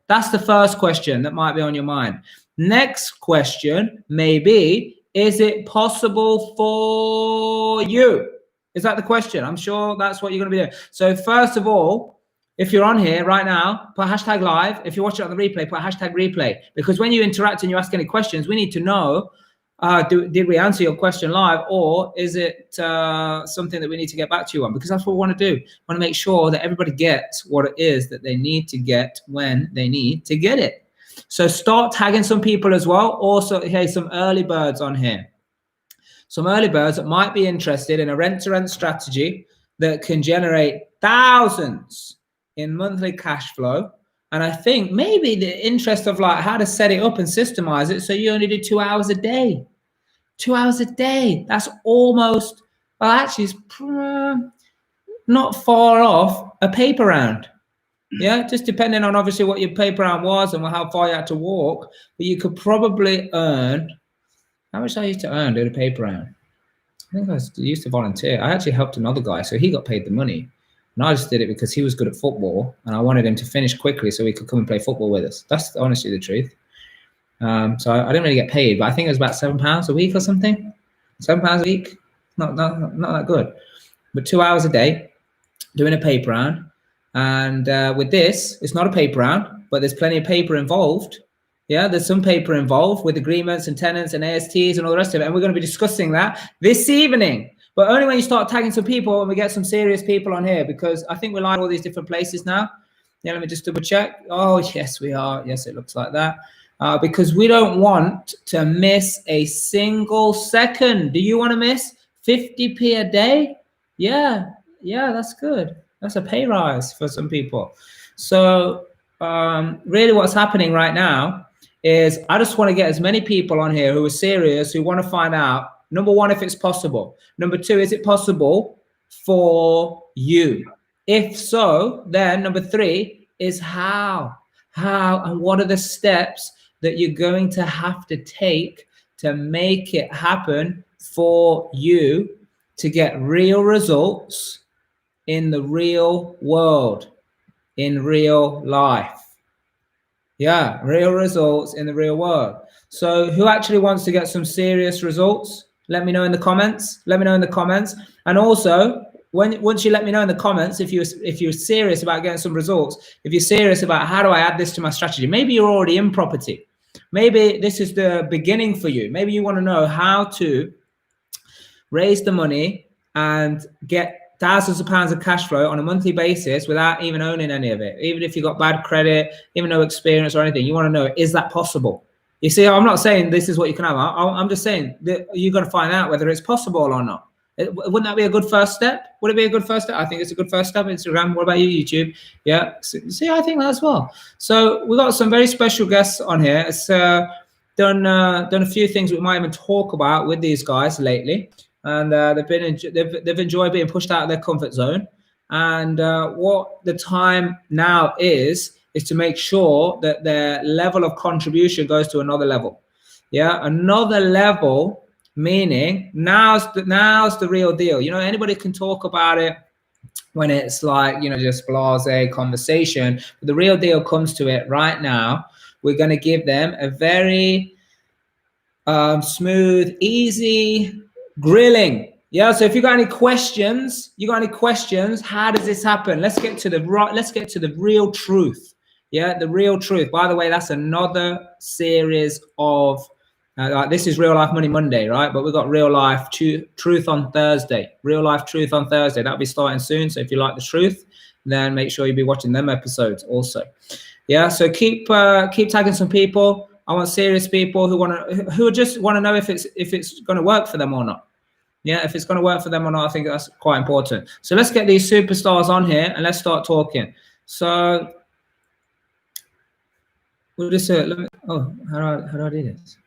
That's the first question that might be on your mind. Next question may be, is it possible for you? Is that the question? I'm sure that's what you're going to be doing. So first of all, if you're on here right now, put hashtag live. If you watch it on the replay, put hashtag replay. Because when you interact and you ask any questions, we need to know, did we answer your question live, or is it something that we need to get back to you on? Because that's what we want to do. We want to make sure that everybody gets what it is that they need to get when they need to get it. So start tagging some people as well. Also, hey, some early birds on here. Some early birds that might be interested in a rent-to-rent strategy that can generate thousands in monthly cash flow. And I think maybe the interest of like how to set it up and systemize it so you only do 2 hours a day. 2 hours a day. That's almost, well, actually, it's not far off a paper round. Yeah, just depending on obviously what your paper round was and how far you had to walk. But you could probably earn, how much I used to earn doing a paper round? I think I used to volunteer. I actually helped another guy, so he got paid the money. And I just did it because he was good at football and I wanted him to finish quickly so he could come and play football with us. That's honestly the truth. So I didn't really get paid, but I think it was about £7 a week or something. £7 a week, not that good. But 2 hours a day, doing a paper round. And with this, it's not a paper round, but there's plenty of paper involved. Yeah, there's some paper involved with agreements and tenants and ASTs and all the rest of it. And we're going to be discussing that this evening. But only when you start tagging some people and we get some serious people on here, because I think we're live all these different places now. Yeah, let me just double check. Oh, yes, we are. Yes, it looks like that. Because we don't want to miss a single second. Do you want to miss 50p a day? Yeah, that's good. That's a pay rise for some people. So really what's happening right now is I just want to get as many people on here who are serious, who want to find out, number one, if it's possible. Number two, is it possible for you? If so, then number three is how and what are the steps that you're going to have to take to make it happen for you to get real results in the real world, in real life. Yeah, real results in the real world. So who actually wants to get some serious results? Let me know in the comments. Let me know in the comments. And also, once you let me know in the comments, if you're serious about getting some results, if you're serious about how do I add this to my strategy, maybe you're already in property. Maybe this is the beginning for you. Maybe you want to know how to raise the money and get thousands of pounds of cash flow on a monthly basis without even owning any of it. Even if you got bad credit, even no experience or anything, you want to know, is that possible? You see, I'm not saying this is what you can have. I'm just saying that you're going to find out whether it's possible or not. Wouldn't that be a good first step? Would it be a good first step? I think it's a good first step. Instagram. What about you, YouTube? Yeah. See, I think that as well. So we've got some very special guests on here. It's done a few things we might even talk about with these guys lately. And they've enjoyed being pushed out of their comfort zone. And what the time now is to make sure that their level of contribution goes to another level. Yeah, another level, meaning now's the real deal. You know, anybody can talk about it when it's like, you know, just blasé conversation. But the real deal comes to it right now. We're going to give them a very smooth, easy grilling. Yeah, so if you got any questions, how does this happen? Let's get to the real truth. Yeah, the real truth. By the way, that's another series of like this is Real Life Money Monday, right? But we've got Real Life Truth on Thursday. Real Life Truth on Thursday. That'll be starting soon. So if you like the truth, then make sure you be watching them episodes also. Yeah, so keep tagging some people. I want serious people who just want to know if it's going to work for them or not. Yeah, if it's going to work for them or not, I think that's quite important. So let's get these superstars on here and let's start talking. So we'll just how do I do this?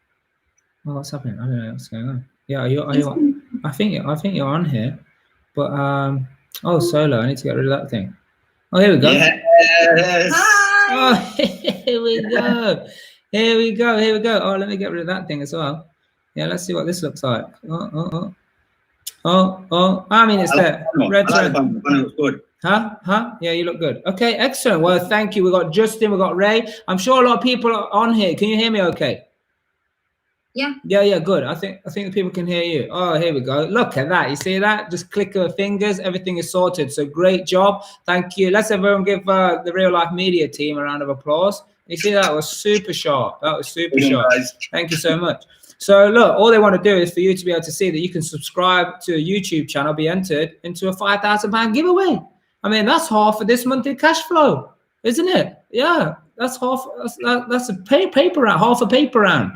Oh, what's happening? I don't know what's going on. Yeah, are you? I think you're on here, but oh, solo. I need to get rid of that thing. Oh, here we go. Yes. Oh, here we go. Here we go. Oh, let me get rid of that thing as well. Yeah, let's see what this looks like. I mean, it's there. Red I like the banner. The banner looks good. Huh? Yeah, you look good. Okay, excellent. Well, thank you. We got Justin, we got Ray. I'm sure a lot of people are on here. Can you hear me okay? Yeah, good. I think the people can hear you. Oh, here we go. Look at that. You see that? Just click of fingers. Everything is sorted. So great job. Thank you. Let's everyone give the Real Life Media team a round of applause. You see that was super sharp. That was super sharp. Thank you so much. So look, all they want to do is for you to be able to see that you can subscribe to a YouTube channel, be entered into a £5,000 giveaway. I mean, that's half of this monthly cash flow, isn't it? Yeah, that's half. That's a paper round, half a paper round.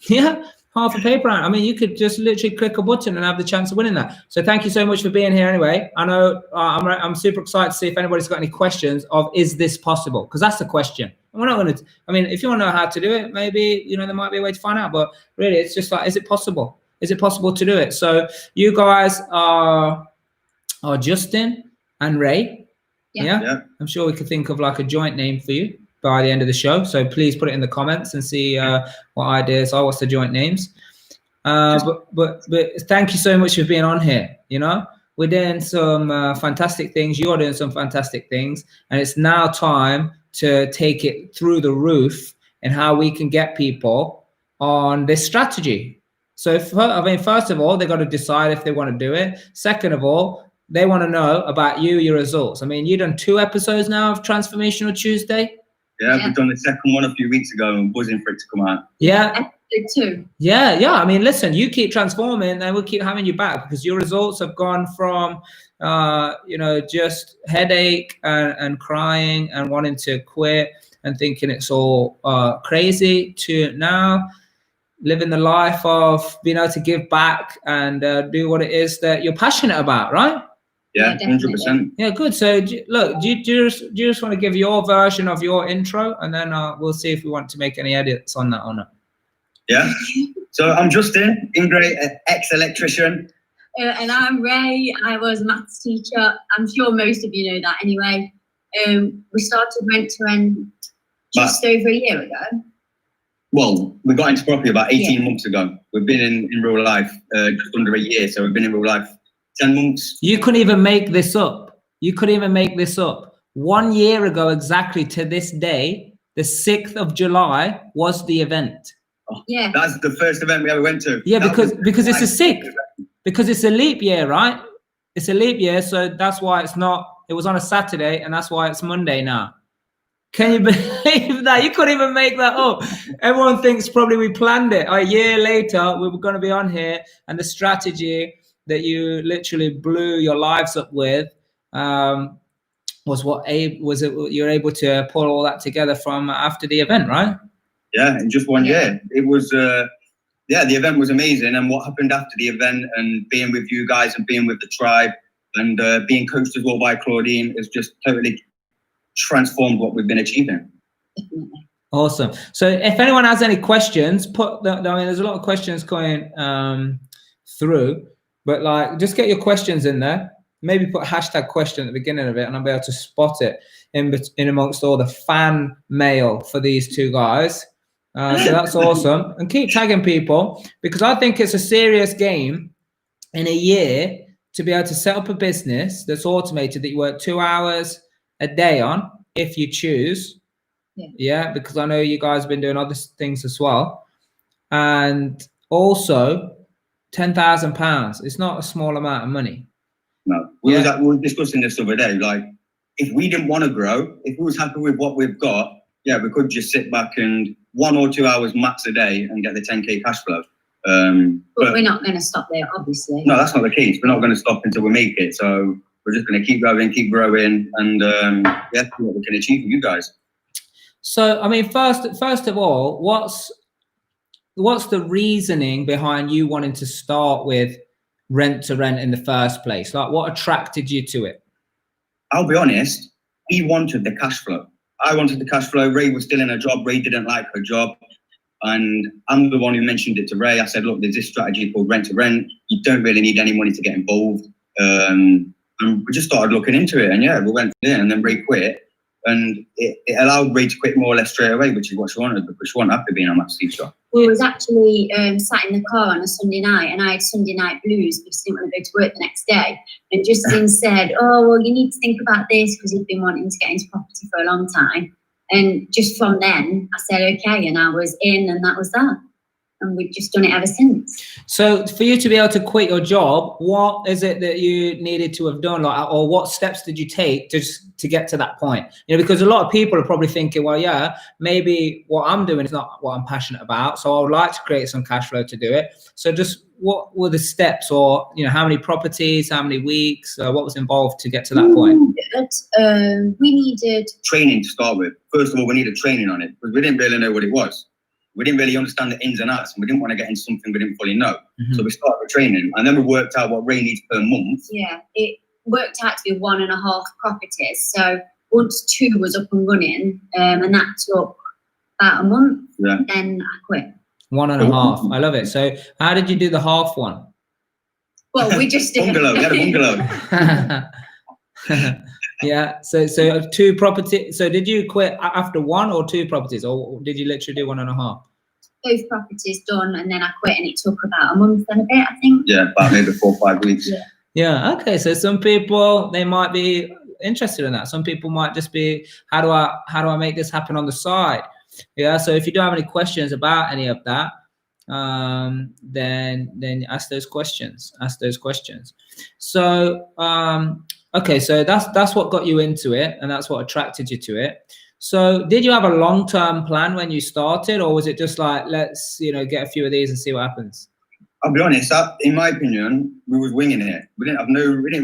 Yeah, half a paper round. I mean, you could just literally click a button and have the chance of winning that. So thank you so much for being here anyway. I know I'm super excited to see if anybody's got any questions of, is this possible? Because that's the question. And we're not going to, I mean, if you want to know how to do it, maybe, you know, there might be a way to find out. But really, it's just like, is it possible? Is it possible to do it? So you guys are Justin and Ray. Yeah. I'm sure we could think of like a joint name for you by the end of the show. So please put it in the comments and see what ideas are, what's the joint names. But thank you so much for being on here. You know, we're doing some fantastic things. You're doing some fantastic things. And it's now time to take it through the roof and how we can get people on this strategy. So first of all, they got to decide if they want to do it. Second of all, they want to know about your results. I mean, you've done 2 episodes now of Transformational Tuesday. Yeah, we've done the second one a few weeks ago and buzzing for it to come out. Yeah. Too. Yeah. I mean, listen, you keep transforming and we'll keep having you back because your results have gone from, you know, just headache and crying and wanting to quit and thinking it's all crazy to now living the life of being able to give back and do what it is that you're passionate about, right? Yeah, 100%. Yeah, good. So look, do you just want to give your version of your intro and then we'll see if we want to make any edits on that or not. Yeah. So I'm Justin, Ingray, ex-electrician. And I'm Ray. I was a maths teacher. I'm sure most of you know that anyway. We started Rent to Rent just over a year ago. Well, we got into property about 18 months ago. We've been in real life just under a year. So we've been in real life 10 months. You couldn't even make this up. 1 year ago, exactly to this day, the 6th of July was the event. Oh, yeah. That's the first event we ever went to. Yeah, because it's a 6th. Because it's a leap year, right? It's a leap year, so that's why it's not. It was on a Saturday, and that's why it's Monday now. Can you believe that? You couldn't even make that up. Everyone thinks probably we planned it. A year later, we were going to be on here, and the strategy that you literally blew your lives up with was you're able to pull all that together from after the event, right? Yeah, in just 1 year. It was, the event was amazing. And what happened after the event and being with you guys and being with the tribe and being coached as well by Claudine has just totally transformed what we've been achieving. Awesome. So if anyone has any questions, there's a lot of questions going through, but like, just get your questions in there. Maybe put # question at the beginning of it and I'll be able to spot it in amongst all the fan mail for these 2 guys. So that's awesome. And keep tagging people because I think it's a serious game in a year to be able to set up a business that's automated that you work 2 hours a day on if you choose. Yeah, because I know you guys have been doing other things as well. And also £10,000. It's not a small amount of money. No, we were discussing this the other day. Like, if we didn't want to grow, if we was happy with what we've got, yeah, we could just sit back and 1 or 2 hours max a day and get the 10K cash flow. But we're not going to stop there, obviously. No, that's not the case. We're not going to stop until we make it. So we're just going to keep growing, and see what we can achieve with you guys. So, I mean, first of all, what's the reasoning behind you wanting to start with Rent to Rent in the first place? Like, what attracted you to it? I'll be honest. We wanted the cash flow. I wanted the cash flow. Ray was still in a job. Ray didn't like her job. And I'm the one who mentioned it to Ray. I said, look, there's this strategy called Rent to Rent. You don't really need any money to get involved. And we just started looking into it. And yeah, we went in and then Ray quit. and it allowed Ray to quit more or less straight away, which is what she wanted, because she wasn't happy being a maths teacher. We was actually sat in the car on a Sunday night, and I had Sunday night blues because I didn't want to go to work the next day. And Justin said, "Oh, well, you need to think about this," because he'd been wanting to get into property for a long time. And just from then, I said, "Okay," and I was in, and that was that. And we've just done it ever since. So for you to be able to quit your job, what is it that you needed to have done, like, or what steps did you take to get to that point? You know, because a lot of people are probably thinking, well, yeah, maybe what I'm doing is not what I'm passionate about, so I would like to create some cash flow to do it. So just what were the steps, or, you know, how many properties, how many weeks, what was involved to get to that point? We needed training to start with. First of all, we needed training on it, because we didn't really know what it was. We didn't really understand the ins and outs, and we didn't want to get into something we didn't fully know. Mm-hmm. So we started with training, and then we worked out what Ray needs per month. Yeah, it worked out to be 1.5 properties. So once 2 was up and running, and that took about a month, then I quit. 1.5. I love it. So how did you do the half one? Well, we just did bungalow. We had a bungalow. Yeah. So 2 properties. So did you quit after 1 or 2 properties, or did you literally do 1.5? Both properties done, and then I quit, and it took about a month and a bit, I think. Yeah, about maybe 4 or 5 weeks. Yeah. Okay. So some people, they might be interested in that. Some people might just be, how do I make this happen on the side? Yeah. So if you do have any questions about any of that, then ask those questions. So okay, so that's what got you into it, and that's what attracted you to it. So did you have a long-term plan when you started, or was it just like, let's, you know, get a few of these and see what happens? I'll be honest, in my opinion, we was winging it. We didn't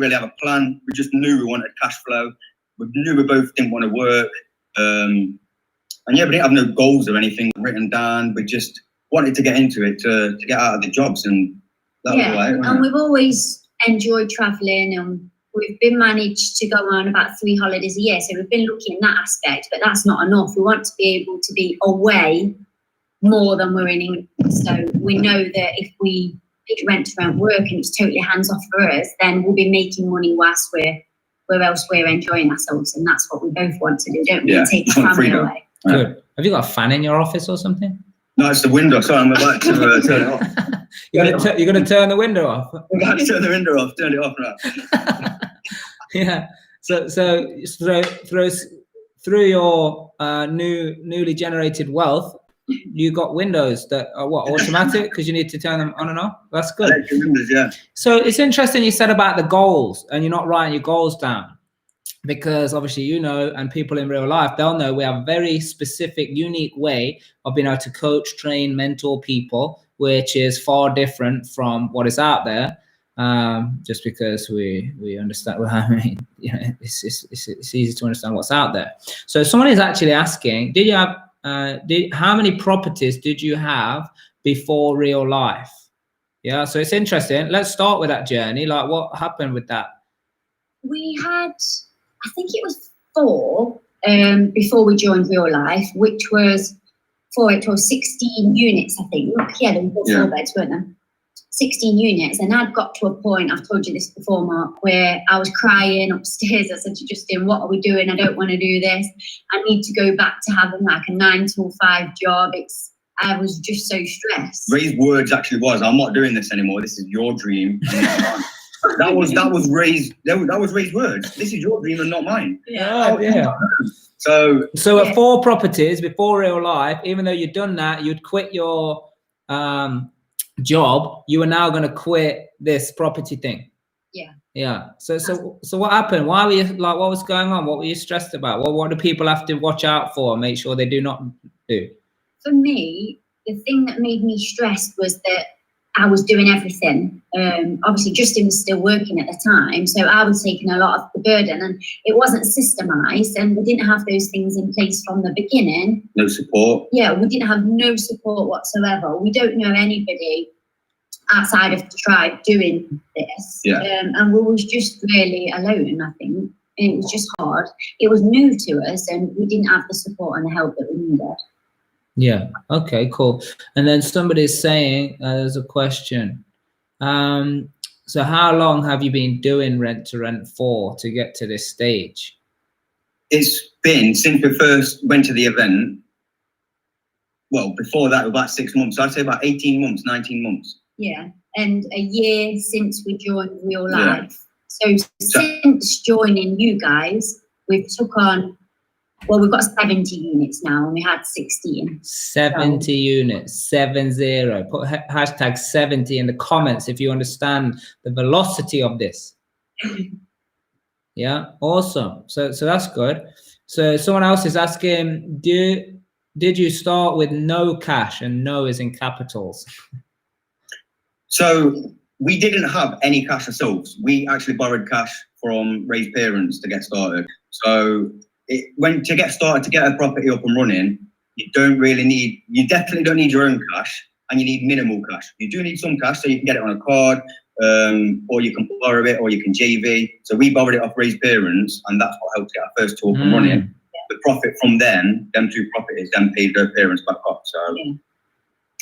really have a plan. We just knew we wanted cash flow. We knew we both didn't want to work. And yeah, we didn't have no goals or anything written down. We just wanted to get into it to get out of the jobs, and that was all right. And we've always enjoyed traveling, and we've been managed to go on about 3 holidays a year. So we've been looking at that aspect, but that's not enough. We want to be able to be away more than we're in England. So we know that if we did rent-to-rent work and it's totally hands-off for us, then we'll be making money whilst we're elsewhere enjoying ourselves. And that's what we both want to do, don't we? Yeah, take the family away. Good. Have you got a fan in your office or something? No, it's the window. Sorry, I'm about to turn it off. You're gonna turn the window off? I'm about to turn the window off. Turn it off now. Yeah. So through your newly generated wealth, you got windows that are what, automatic, because you need to turn them on and off. That's good. Electric windows, yeah. So it's interesting you said about the goals, and you're not writing your goals down, because obviously, you know, and people in real life, they'll know we have a very specific, unique way of being able to coach, train, mentor people, which is far different from what is out there. Just because we understand, well, I mean, you know, it's easy to understand what's out there. So someone is actually asking, did you have how many properties did you have before real life? Yeah, so it's interesting. Let's start with that journey. Like, what happened with that? We had, I think it was 4 before we joined real life, which was 16 units, I think. Yeah, there were 4 beds, weren't there? 16 units, and I'd got to a point, I've told you this before, Mark, where I was crying upstairs. I said to Justin, what are we doing? I don't want to do this. I need to go back to having like a 9 to 5 job. I was just so stressed. Ray's words actually was, I'm not doing this anymore. This is your dream. that was Ray's words. This is your dream and not mine. Yeah. Yeah. So at 4 properties before real life, even though you'd done that, you'd quit your job, you were now going to quit this property thing. Yeah. So what happened? Why were you, like, what was going on? What were you stressed about? What do people have to watch out for, make sure they do not do? For me, the thing that made me stressed was that I was doing everything. Obviously, Justin was still working at the time, so I was taking a lot of the burden, and it wasn't systemized, and we didn't have those things in place from the beginning. No support. Yeah, we didn't have no support whatsoever. We don't know anybody outside of the tribe doing this. Yeah. And we was just really alone, I think. It was just hard. It was new to us, and we didn't have the support and the help that we needed. Yeah. Okay, cool. And then somebody's saying, there's a question. So how long have you been doing rent to rent for to get to this stage? It's been since we first went to the event. Well, before that, about 6 months. So I'd say about 18 months, 19 months. Yeah, and a year since we joined Real Life. So since joining you guys, we've took on, well, we've got 70 units now, and we had 16. 70 units, 70. Put hashtag 70 in the comments if you understand the velocity of this. Yeah, awesome. So that's good. So someone else is asking, did you start with no cash? And no is in capitals. So we didn't have any cash ourselves. We actually borrowed cash from Ray's parents to get started. So to get started, to get a property up and running, you definitely don't need your own cash, and you need minimal cash. You do need some cash so you can get it on a card, or you can borrow it, or you can JV. So we borrowed it off Ray's parents, and that's what helped get our first two up and running. The profit from them two properties, then paid their parents back up. So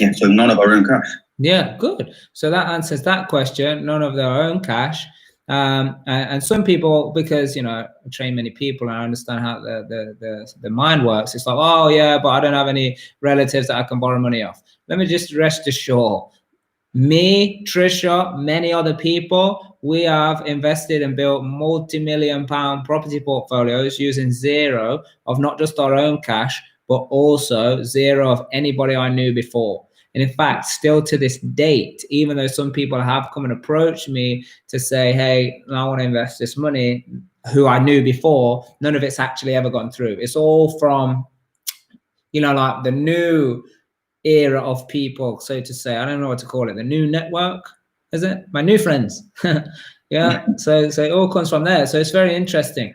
yeah, so none of our own cash. Yeah, good. So that answers that question. None of their own cash. And some people, because I train many people and I understand how the mind works. It's like, oh yeah, but I don't have any relatives that I can borrow money off. Let me just rest assured. Me, Trisha, many other people, we have invested and built multi-million-pound property portfolios using zero of not just our own cash, but also zero of anybody I knew before. And in fact, still to this date, even though some people have come and approached me to say, hey, I want to invest this money, who I knew before, none of it's actually ever gone through. It's all from, like the new era of people, so to say. I don't know what to call it. The new network, is it? My new friends. Yeah. So it all comes from there. So it's very interesting.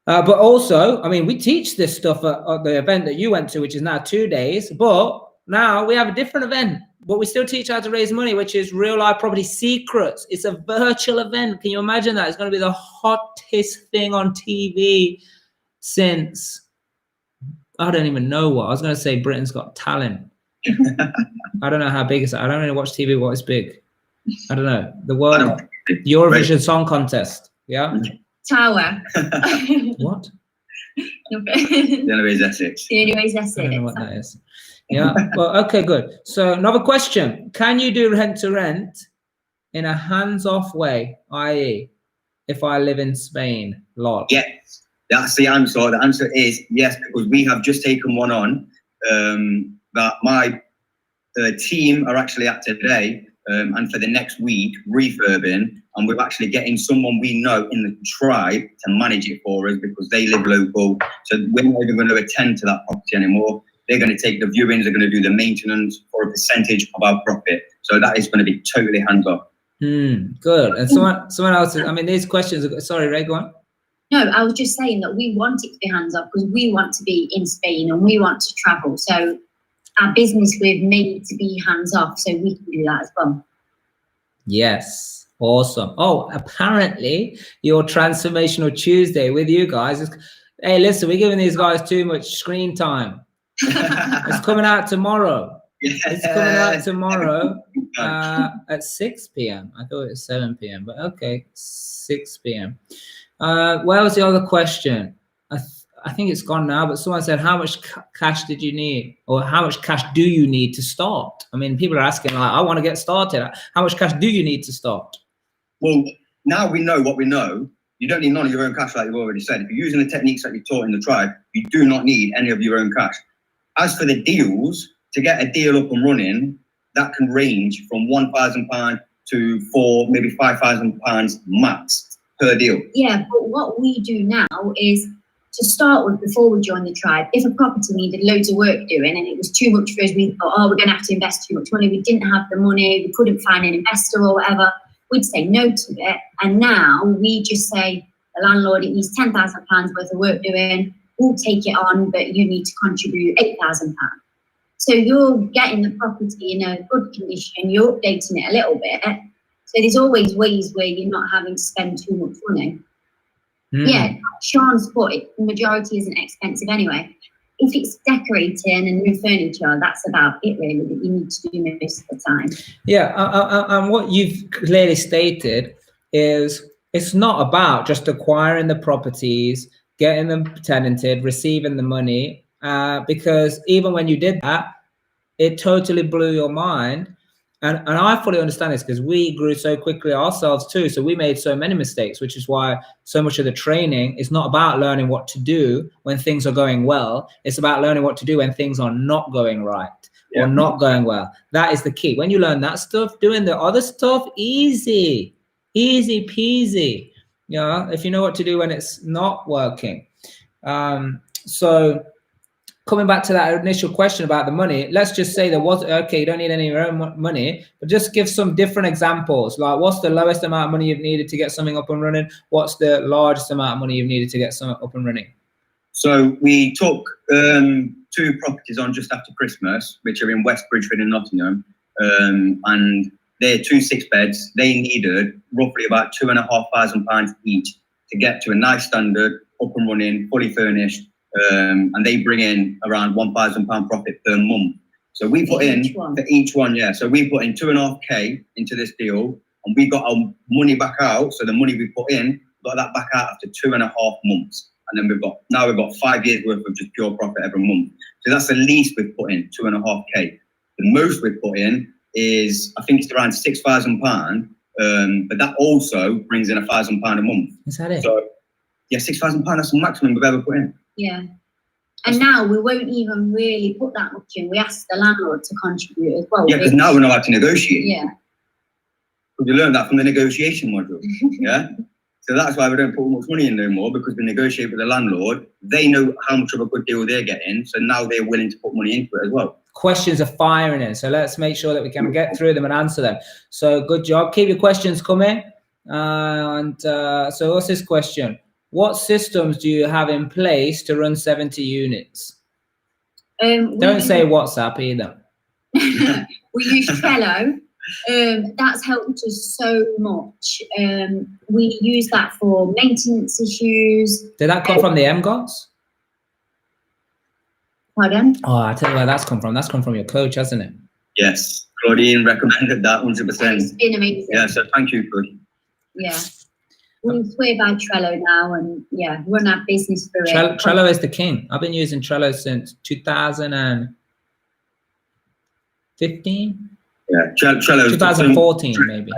But also, we teach this stuff at the event that you went to, which is now 2 days, but now we have a different event, but we still teach how to raise money, which is Real Life Property Secrets. It's a virtual event. Can you imagine that? It's going to be the hottest thing on TV since, I don't even know what. I was going to say Britain's Got Talent. I don't know how big it's. I don't really watch TV. What is big? I don't know. The world, Eurovision Song Contest. Yeah. Tower. What? The only way is Essex. The only way is Essex. I don't know what that is. Yeah. Well, okay, good. So another question: can you do rent to rent in a hands-off way, i.e., if I live in Spain? Lol. Yes, that's the answer. The answer is yes, because we have just taken one on that my team are actually at today, and for the next week refurbing, and we're actually getting someone we know in the tribe to manage it for us because they live local. So we're not even going to attend to that property anymore. They're going to take the viewings, they're going to do the maintenance for a percentage of our profit. So that is going to be totally hands-off. Good. And someone else, these questions, sorry, Ray, go on. No, I was just saying that we want it to be hands-off because we want to be in Spain and we want to travel. So our business, we've made to be hands-off, so we can do that as well. Yes. Awesome. Oh, apparently your Transformational Tuesday with you guys is, hey, listen, we're giving these guys too much screen time. It's coming out tomorrow. It's coming out tomorrow at 6 p.m. I thought it was 7 p.m. But okay, 6 p.m. Where was the other question? I think it's gone now, but someone said, how much cash did you need? Or how much cash do you need to start? People are asking, like, I want to get started. How much cash do you need to start? Well, now we know what we know. You don't need none of your own cash, like you've already said. If you're using the techniques that you taught in the tribe, you do not need any of your own cash. As for the deals, to get a deal up and running, that can range from £1,000 to maybe £5,000 max per deal. Yeah, but what we do now is, to start with, before we joined the tribe, if a property needed loads of work doing and it was too much for us, we thought, we're going to have to invest too much money. We didn't have the money, we couldn't find an investor or whatever. We'd say no to it. And now we just say, the landlord, it needs £10,000 worth of work doing. We'll take it on, but you need to contribute £8,000. So you're getting the property in a good condition, you're updating it a little bit. So there's always ways where you're not having to spend too much money. Yeah, Sean's put it, the majority isn't expensive anyway. If it's decorating and new furniture, that's about it really that you need to do most of the time. Yeah, and what you've clearly stated is it's not about just acquiring the properties getting them tenanted, receiving the money, because even when you did that, it totally blew your mind. And I fully understand this because we grew so quickly ourselves too. So we made so many mistakes, which is why so much of the training is not about learning what to do when things are going well. It's about learning what to do when things are not going right or not going well. That is the key. When you learn that stuff, doing the other stuff, easy peasy. Yeah, if you know what to do when it's not working. So coming back to that initial question about the money, let's just say there was, okay, you don't need any of your own money, but just give some different examples. Like, what's the lowest amount of money you've needed to get something up and running? What's the largest amount of money you've needed to get something up and running? So we took 2 properties on just after Christmas, which are in West Bridgeford in Nottingham, and they're 2 6-beds. They needed roughly about £2,500 each to get to a nice standard, up and running, fully furnished. And they bring in around £1,000 profit per month. So we put in for each one, yeah. So we put in 2.5k into this deal, and we got our money back out. So the money we put in, got that back out after 2.5 months, and then we've got 5 years worth of just pure profit every month. So that's the least we've put in, 2.5k. The most we've put in is, I think it's around £6,000, but that also brings in £1,000 a month. Is that it? So yeah, £6,000. That's the maximum we've ever put in. Yeah. And now we won't even really put that much in. We ask the landlord to contribute as well. Yeah, because now we know how to negotiate. Yeah. We learned that from the negotiation module. Yeah. So that's why we don't put much money in no more, because we negotiate with the landlord. They know how much of a good deal they're getting. So now they're willing to put money into it as well. Questions are firing in. So let's make sure that we can get through them and answer them. So good job. Keep your questions coming. So what's this question? What systems do you have in place to run 70 units? Don't say WhatsApp either. We use Trello. That's helped us so much. We use that for maintenance issues. Did that come from the MGOTs? Pardon? Oh, I tell you where that's come from. That's come from your coach, hasn't it? Yes, Claudine recommended that 100%. It's been amazing. Yeah, so thank you, Claudine. Yeah. We swear by Trello now, and yeah, run our business through it. Trello is the king. I've been using Trello since 2015. Yeah, Trello. 2014 maybe.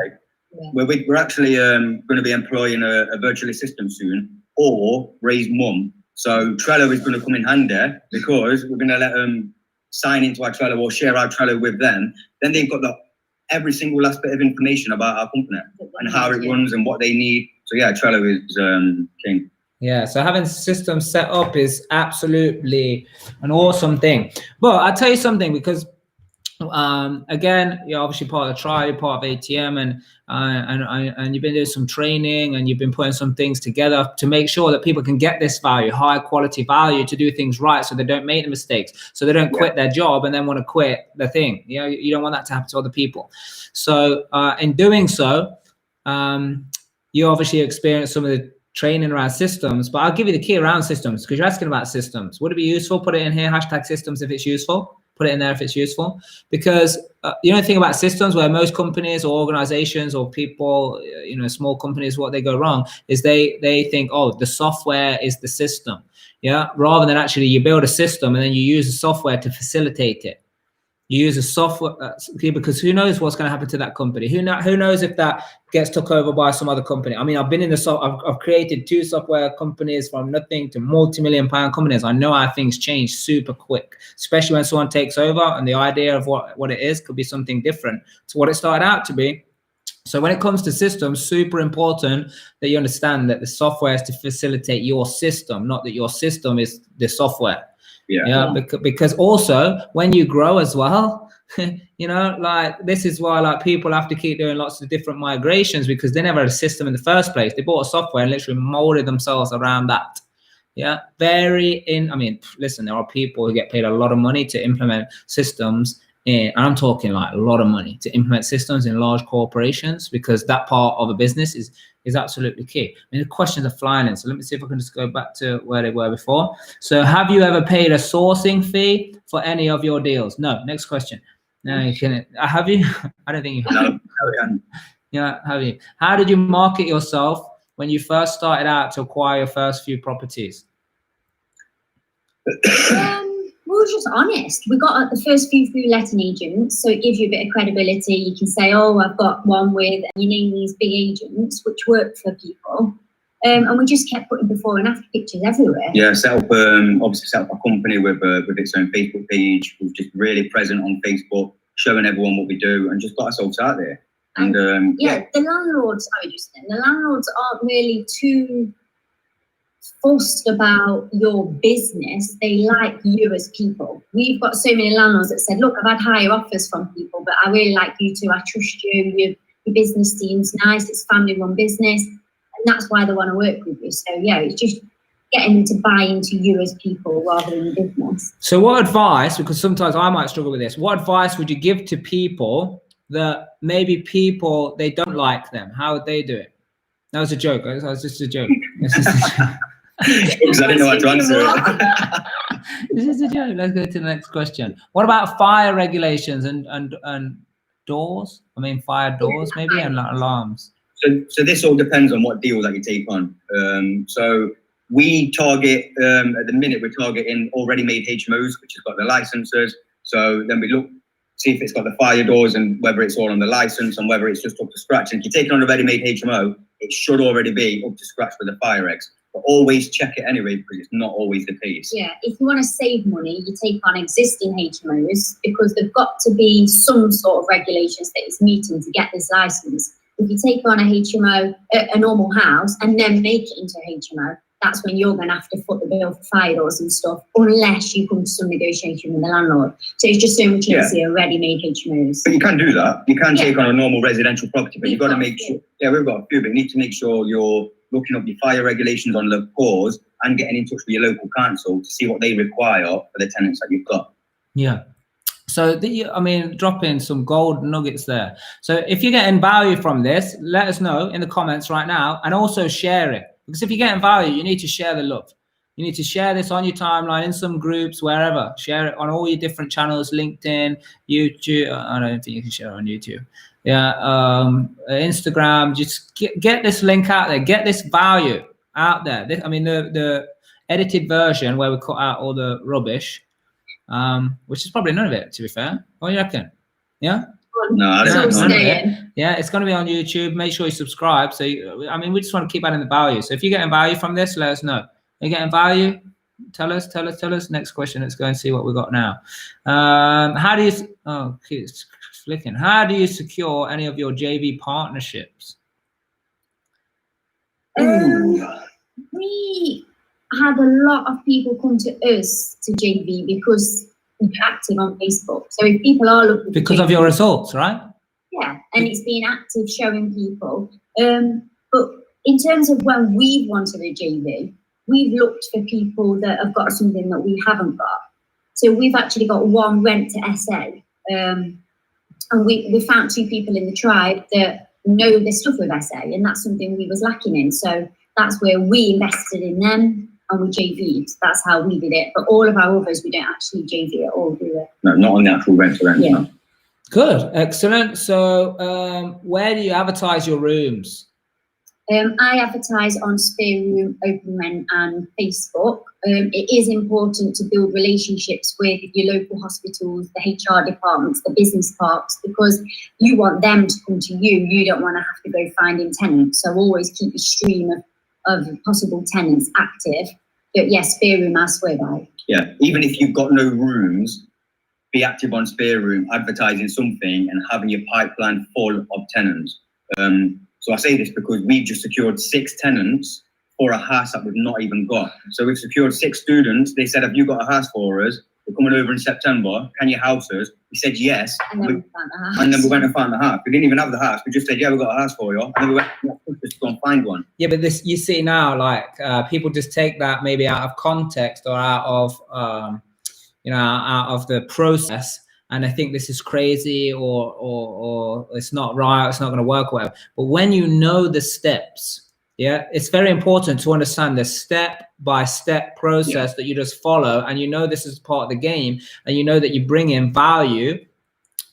Yeah. We're actually going to be employing a virtual assistant soon, or Ray's mum. So Trello is going to come in handy, because we're going to let them sign into our Trello or share our Trello with them. Then they've got every single last bit of information about our company and how it runs and what they need. So yeah, Trello is king. Yeah, so having systems set up is absolutely an awesome thing. But I'll tell you something, because again, you're obviously part of the tribe, you're part of ATM, and you've been doing some training, and you've been putting some things together to make sure that people can get this value, high quality value, to do things right, so they don't make the mistakes, so they don't quit their job and then want to quit the thing. You know, you don't want that to happen to other people. So in doing so, you obviously experience some of the training around systems, but I'll give you the key around systems, because you're asking about systems. Would it be useful? Put it in here, #systems if it's useful. Put it in there if it's useful, because you know, the thing about systems, where most companies or organizations or people, you know, small companies, what they go wrong is they think, oh, the software is the system. Yeah. Rather than actually you build a system and then you use the software to facilitate it. You use a software, because who knows what's going to happen to that company? Who knows if that gets took over by some other company? I mean, I've been in I've created 2 software companies from nothing to multi-million-pound companies. I know how things change super quick, especially when someone takes over and the idea of what it is could be something different to what it started out to be. So when it comes to systems, super important that you understand that the software is to facilitate your system, not that your system is the software. Yeah, because also when you grow as well, you know, like this is why like people have to keep doing lots of different migrations, because they never had a system in the first place. They bought a software and literally molded themselves around that. Yeah, I mean, listen, there are people who get paid a lot of money to implement systems, and I'm talking like a lot of money to implement systems in large corporations, because that part of a business is absolutely key. I mean, the questions are flying in, so let me see if I can just go back to where they were before. So have you ever paid a sourcing fee for any of your deals? No. Next question. No, you can't. Have you? I don't think you have. No, yeah, have you? How did you market yourself when you first started out to acquire your first few properties? We were just honest. We got the first few through letting agents, so it gives you a bit of credibility. You can say, "Oh, I've got one with," and you name these big agents, which work for people. And we just kept putting before and after pictures everywhere. Yeah, obviously set up a company with its own Facebook page. We're just really present on Facebook, showing everyone what we do, and just got ourselves out there. And the landlords, the landlords aren't really too fussed about your business. They like you as people. We've got so many landlords that said, "Look, I've had higher offers from people, but I really like you too. I trust you. Your business seems nice. It's family-run business." And that's why they want to work with you. So yeah, it's just getting them to buy into you as people rather than business. So what advice, because sometimes I might struggle with this, what advice would you give to people that maybe people, they don't like them? How would they do it? That was a joke. That was just a joke. Because I didn't know how to answer it. This is a joke. Let's go to the next question. What about fire regulations and doors? I mean, fire doors maybe, and alarms. So this all depends on what deal that you take on. So we target, at the minute, we're targeting already made HMOs, which has got the licenses. So then we look, see if it's got the fire doors and whether it's all on the license and whether it's just up to scratch. And if you're taking on a ready-made HMO, it should already be up to scratch with the fire regs. But always check it anyway, because it's not always the case. Yeah, if you want to save money, you take on existing HMOs because there've got to be some sort of regulations that it's meeting to get this license. If you take on a HMO, a normal house, and then make it into a HMO, that's when you're going to have to foot the bill for fire doors and stuff, unless you come to some negotiation with the landlord. So it's just so much easier, ready-made HMOs. But you can do that. You can take on a normal residential property, but you've got to make sure, we've got a few, but you need to make sure you're looking up your fire regulations on the cause and getting in touch with your local council to see what they require for the tenants that you've got. Yeah. So, I mean, drop in some gold nuggets there. So if you're getting value from this, let us know in the comments right now, and also share it. Because if you're getting value, you need to share the love. You need to share this on your timeline, in some groups, wherever. Share it on all your different channels, LinkedIn, YouTube. I don't think you can share it on YouTube. Yeah, Instagram. Just get this link out there. Get this value out there. I mean, the edited version where we cut out all the rubbish, which is probably none of it, to be fair. What do you reckon? Yeah? No, I don't know. Yeah, it's going to be on YouTube. Make sure you subscribe. So, I mean, we just want to keep adding the value. So if you're getting value from this, let us know. Are you getting value? Tell us. Next question. Let's go and see what we got now. How do you, it's flicking. How do you secure any of your JV partnerships? We had a lot of people come to us to JV because we're active on Facebook. So if people are looking because of your results, right? Yeah, and it's been active showing people. But in terms of when we've wanted a JV, we've looked for people that have got something that we haven't got. So we've actually got one rent to SA. And we found 2 people in the tribe that know their stuff with SA, and that's something we was lacking in. So that's where we invested in them and we JV'd. That's how we did it. But all of our others, we don't actually JV at all, do we? No, not on the actual rent to rent. Yeah. No. Good, excellent. So where do you advertise your rooms? I advertise on Spare Room, Open Rent and Facebook. It is important to build relationships with your local hospitals, the HR departments, the business parks, because you want them to come to you. You don't want to have to go finding tenants. So always keep your stream of possible tenants active. But yes, Spare Room I swear by. Yeah, even if you've got no rooms, be active on Spare Room, advertising something and having your pipeline full of tenants. So I say this because we've just secured 6 tenants for a house that we've not even got. So we've secured 6 students. They said, have you got a house for us? We're coming over in September. Can you house us? We said yes. And then we found the house. And then we went and found the house. We didn't even have the house. We just said, yeah, we've got a house for you. And then we went to go and find one. Yeah, but this, you see now, like people just take that maybe out of context or out of, out of the process. And I think this is crazy or it's not right, it's not going to work, whatever. But when you know the steps, yeah, it's very important to understand the step-by-step process that you just follow. And you know this is part of the game. And you know that you bring in value,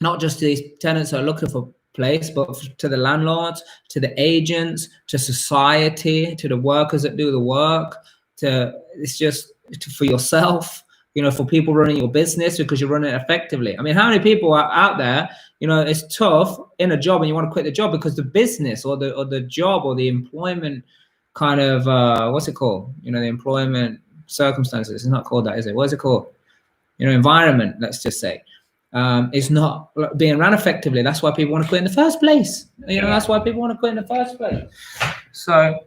not just to these tenants that are looking for place, but to the landlords, to the agents, to society, to the workers that do the work, it's just for yourself. you know, for people running your business because you're running it effectively. I mean, how many people are out there, you know, it's tough in a job and you want to quit the job because the business or the job or the employment kind of, what's it called? You know, the employment circumstances. It's not called that, is it? What is it called? You know, environment, let's just say, is not being run effectively. That's why people want to quit in the first place. You know, that's why people want to quit in the first place. So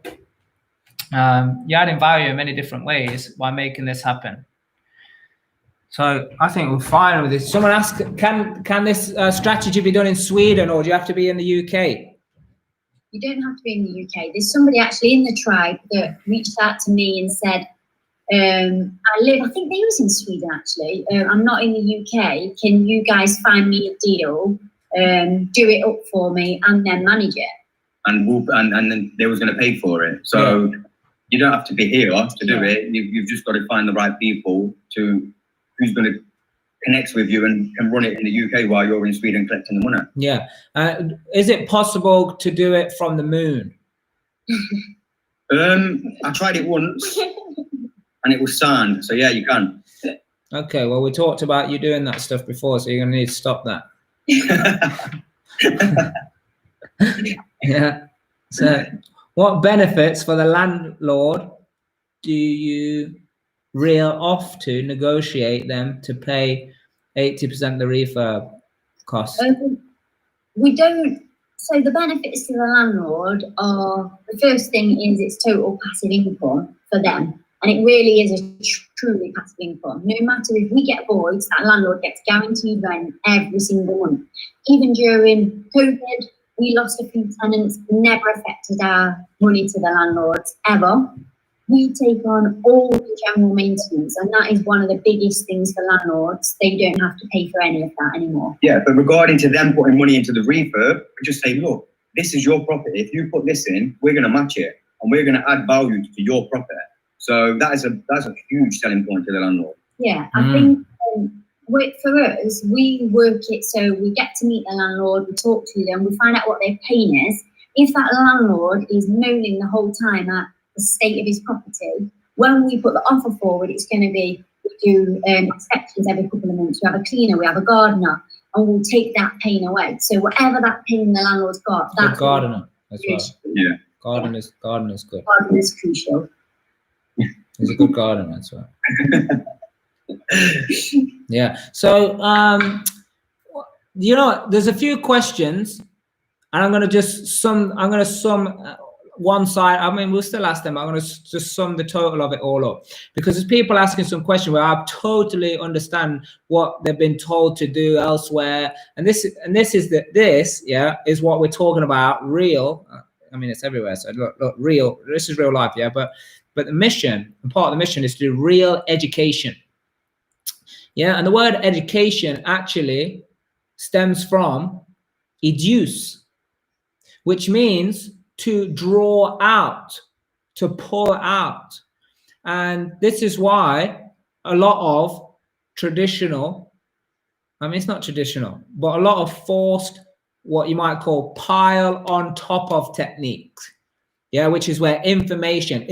you're adding value in many different ways by making this happen. So I think we're fine with this. Someone asked, can this strategy be done in Sweden, or do you have to be in the UK? You don't have to be in the UK. There's somebody actually in the tribe that reached out to me and said, I think they was in Sweden actually. I'm not in the UK. Can you guys find me a deal, do it up for me, and then manage it? And then they was going to pay for it. So you don't have to be here to do it. You've just got to find the right people who's going to connect with you and can run it in the UK while you're in Sweden collecting the money. Yeah. Is it possible to do it from the moon? I tried it once. And it was sand, so yeah, you can. Okay, well, we talked about you doing that stuff before, so you're gonna need to stop that. Yeah. So, what benefits for the landlord do you reel off to negotiate them to pay 80% of the refurb cost? We don't. So the benefits to the landlord are, the first thing is it's total passive income for them. And it really is a truly passive income. No matter if we get voids, that landlord gets guaranteed rent every single month. Even during COVID, we lost a few tenants, never affected our money to the landlords, ever. We take on all the general maintenance, and that is one of the biggest things for landlords. They don't have to pay for any of that anymore. Yeah, but regarding to them putting money into the refurb, we just say, look, this is your property. If you put this in, we're going to match it, and we're going to add value to your property. So that's a huge selling point to the landlord. Yeah, I think for us, we work it so we get to meet the landlord, we talk to them, we find out what their pain is. If that landlord is moaning the whole time at the state of his property, when we put the offer forward, it's going to be, we do inspections every couple of months, we have a cleaner, we have a gardener, and we'll take that pain away. So whatever that pain the landlord's got, that's the gardener as well. Yeah, gardener's good. Gardener's crucial. He's a good gardener as well. Yeah. So, you know, there's a few questions, and I'm going to sum one side. I mean, we'll still ask them. I'm going to just sum the total of it all up, because there's people asking some question where I totally understand what they've been told to do elsewhere, and this is what we're talking about. Real. I mean, it's everywhere. So look, real. This is real life. Yeah, but the mission, and part of the mission, is to do real education. Yeah, and the word education actually stems from educe, which means to draw out, to pull out. And this is why a lot of traditional, I mean, it's not traditional, but a lot of forced, what you might call pile on top of techniques. Yeah, which is where information.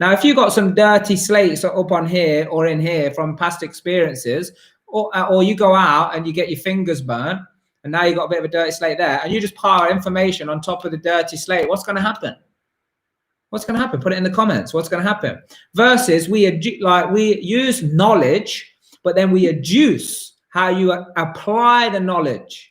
Now, if you got some dirty slates up on here or in here from past experiences, or you go out and you get your fingers burnt, and now you got a bit of a dirty slate there, and you just pile information on top of the dirty slate, what's going to happen? What's going to happen? Put it in the comments. What's going to happen? Versus we use knowledge, but then we adduce how you apply the knowledge.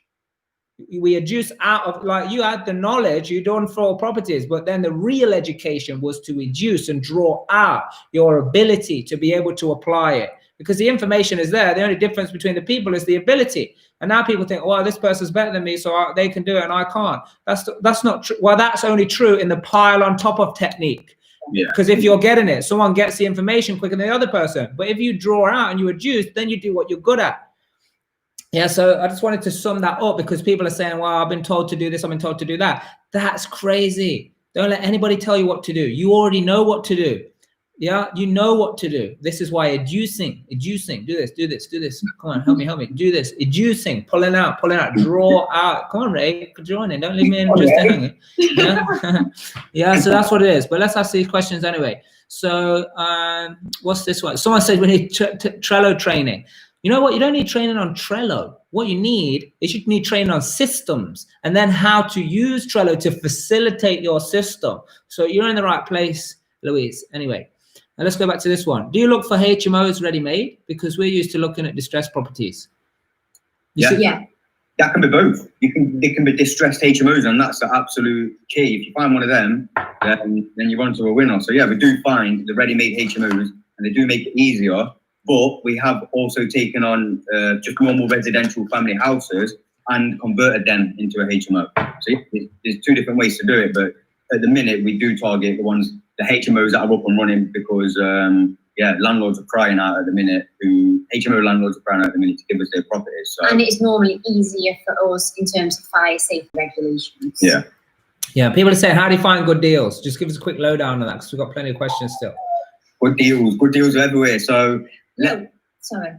We adduce out of, like, you had the knowledge, you don't throw properties, but then the real education was to reduce and draw out your ability to be able to apply it, because the information is there. The only difference between the people is the ability. And now people think, well, this person's better than me, so they can do it and I can't. That's not true. Well, that's only true in the pile on top of technique. Yeah. Because if you're getting it, someone gets the information quicker than the other person. But if you draw out and you adduce, then you do what you're good at. Yeah, so I just wanted to sum that up, because people are saying, well, I've been told to do this, I've been told to do that. That's crazy. Don't let anybody tell you what to do. You already know what to do. Yeah, you know what to do. This is why educing, do this. Come on, help me. Do this, educing, pulling out, draw out. Come on, Ray, join in. Don't leave me in just hanging. Yeah, yeah. So that's what it is. But let's ask these questions anyway. So, what's this one? Someone said we need Trello training. You know what? You don't need training on Trello. What you need is you need training on systems and then how to use Trello to facilitate your system. So you're in the right place, Louise. Anyway, now let's go back to this one. Do you look for HMOs ready-made? Because we're used to looking at distressed properties. Yeah. That can be both. They can be distressed HMOs, and that's the absolute key. If you find one of them, then you're onto a winner. So yeah, we do find the ready-made HMOs, and they do make it easier. But we have also taken on just normal residential family houses and converted them into a HMO. So there's two different ways to do it. But at the minute, we do target the HMOs that are up and running because, landlords are crying out at the minute. HMO landlords are crying out at the minute to give us their properties. So. And it's normally easier for us in terms of fire safety regulations. Yeah. Yeah, people are saying, how do you find good deals? Just give us a quick lowdown on that because we've got plenty of questions still. Good deals are everywhere. So Sorry.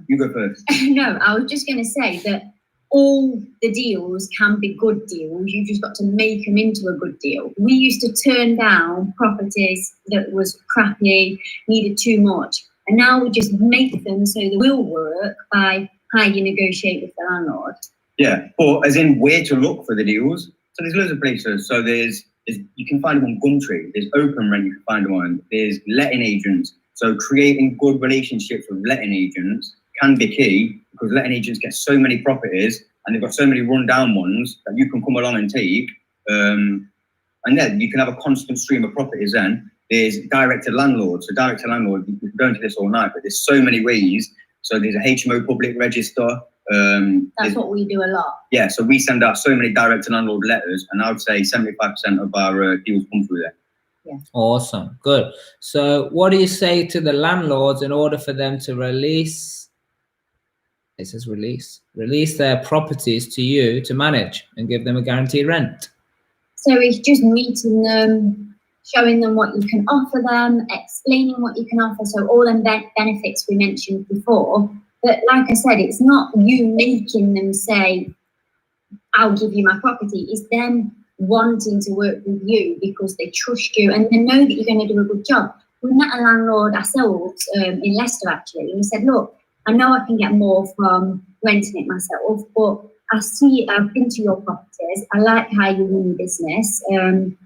You go first. No, I was just going to say that all the deals can be good deals. You just got to make them into a good deal. We used to turn down properties that was crappy, needed too much. And now we just make them so they will work by how you negotiate with the landlord. Yeah, or as in where to look for the deals. So there's loads of places. So you can find them on Gumtree. There's Open Rent you can find them on. There's letting agents. So creating good relationships with letting agents can be key because letting agents get so many properties and they've got so many rundown ones that you can come along and take. And then you can have a constant stream of properties then. There's direct to landlord. So direct to landlord, we can go into this all night, but there's so many ways. So there's a HMO public register. That's what we do a lot. Yeah, so we send out so many direct to landlord letters, and I would say 75% of our deals come through there. Yeah. Awesome. Good. So what do you say to the landlords in order for them to release their properties to you to manage and give them a guaranteed rent? So it's just meeting them, showing them what you can offer them, explaining what you can offer. So all them benefits we mentioned before. But like I said, it's not you making them say, I'll give you my property. It's them wanting to work with you because they trust you and they know that you're going to do a good job. We met a landlord ourselves in Leicester actually, and he said, look, I know I can get more from renting it myself, but I've been to your properties, I like how you run your business. And